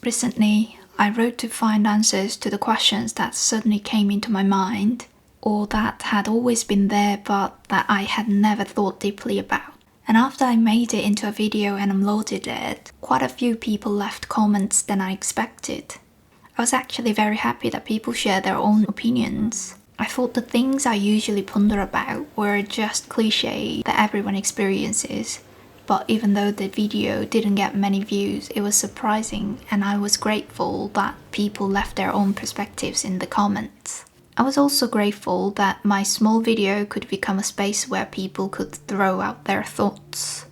Recently, I wrote to find answers to the questions that suddenly came into my mind, or that had always been there but that I had never thought deeply about. And after I made it into a video and uploaded it, quite a few people left comments than I expected. I was actually very happy that people share their own opinions. I thought the things I usually ponder about were just cliché that everyone experiences. But even though the video didn't get many views, it was surprising, and I was grateful that people left their own perspectives in the comments. I was also grateful that my small video could become a space where people could throw out their thoughts.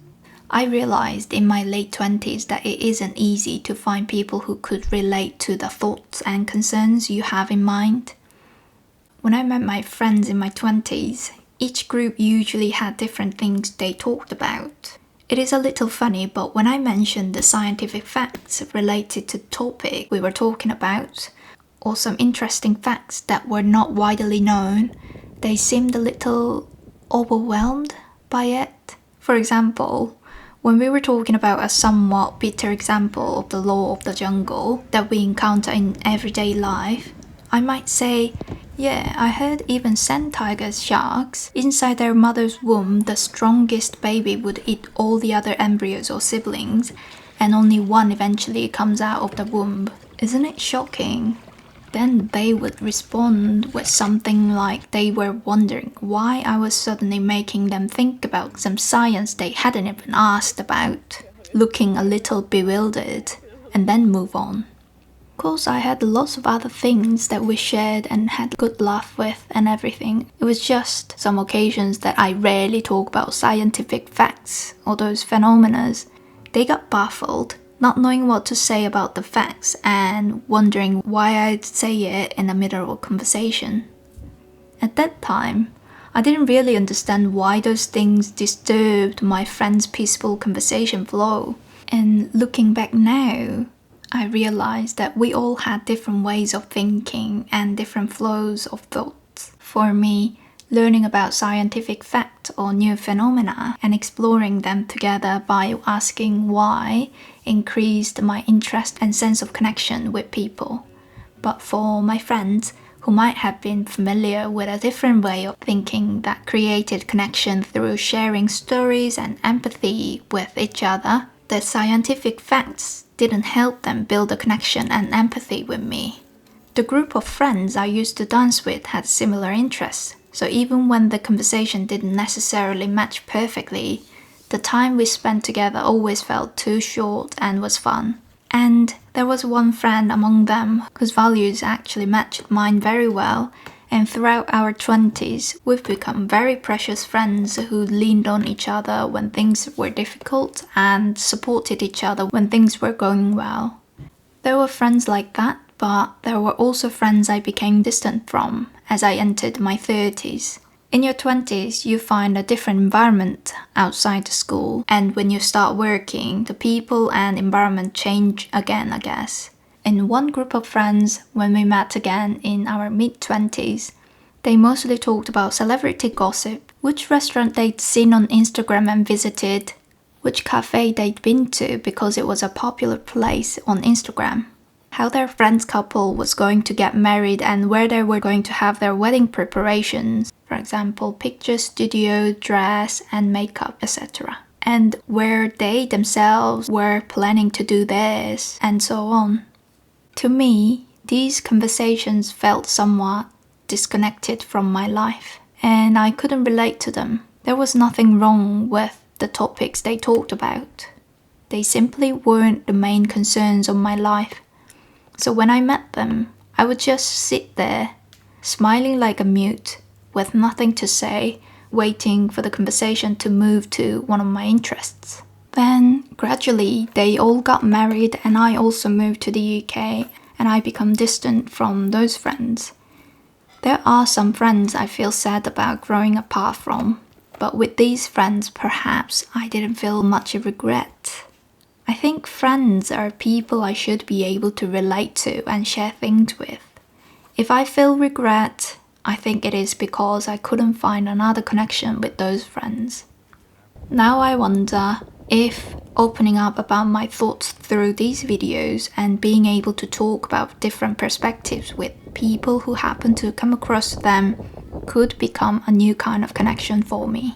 I realized in my late 20s that it isn't easy to find people who could relate to the thoughts and concerns you have in mind. When I met my friends in my 20s, each group usually had different things they talked about. It is a little funny, but when I mentioned the scientific facts related to the topic we were talking about, or some interesting facts that were not widely known, they seemed a little overwhelmed by it. For example, when we were talking about a somewhat bitter example of the law of the jungle that we encounter in everyday life, I might say, yeah, I heard even sand tigers, sharks, inside their mother's womb, the strongest baby would eat all the other embryos or siblings, and only one eventually comes out of the womb. Isn't it shocking? Then they would respond with something like they were wondering why I was suddenly making them think about some science they hadn't even asked about, looking a little bewildered, and then move on. Of course, I had lots of other things that we shared and had good laugh with and everything. It was just some occasions that I rarely talk about scientific facts or those phenomena. They got baffled, not knowing what to say about the facts and wondering why I'd say it in the middle of a conversation. At that time, I didn't really understand why those things disturbed my friend's peaceful conversation flow. And looking back now, I realized that we all had different ways of thinking and different flows of thoughts. For me, learning about scientific facts or new phenomena and exploring them together by asking why increased my interest and sense of connection with people. But for my friends, who might have been familiar with a different way of thinking that created connection through sharing stories and empathy with each other, the scientific facts didn't help them build a connection and empathy with me. The group of friends I used to dance with had similar interests, so even when the conversation didn't necessarily match perfectly, the time we spent together always felt too short and was fun. And there was one friend among them whose values actually matched mine very well, and throughout our 20s, we've become very precious friends who leaned on each other when things were difficult and supported each other when things were going well. There were friends like that, but there were also friends I became distant from as I entered my 30s. In your 20s, you find a different environment outside the school, and when you start working, the people and environment change again, I guess. In one group of friends, when we met again in our mid-20s, they mostly talked about celebrity gossip, which restaurant they'd seen on Instagram and visited, which cafe they'd been to because it was a popular place on Instagram, how their friend's couple was going to get married and where they were going to have their wedding preparations, for example, picture studio, dress and makeup, etc. And where they themselves were planning to do theirs, and so on. To me, these conversations felt somewhat disconnected from my life, and I couldn't relate to them. There was nothing wrong with the topics they talked about. They simply weren't the main concerns of my life. So when I met them, I would just sit there, smiling like a mute, with nothing to say, waiting for the conversation to move to one of my interests. Then, gradually, they all got married and I also moved to the UK, and I become distant from those friends. There are some friends I feel sad about growing apart from, but with these friends, perhaps I didn't feel much regret. I think friends are people I should be able to relate to and share things with. If I feel regret, I think it is because I couldn't find another connection with those friends. Now I wonder if Opening up about my thoughts through these videos and being able to talk about different perspectives with people who happen to come across them could become a new kind of connection for me.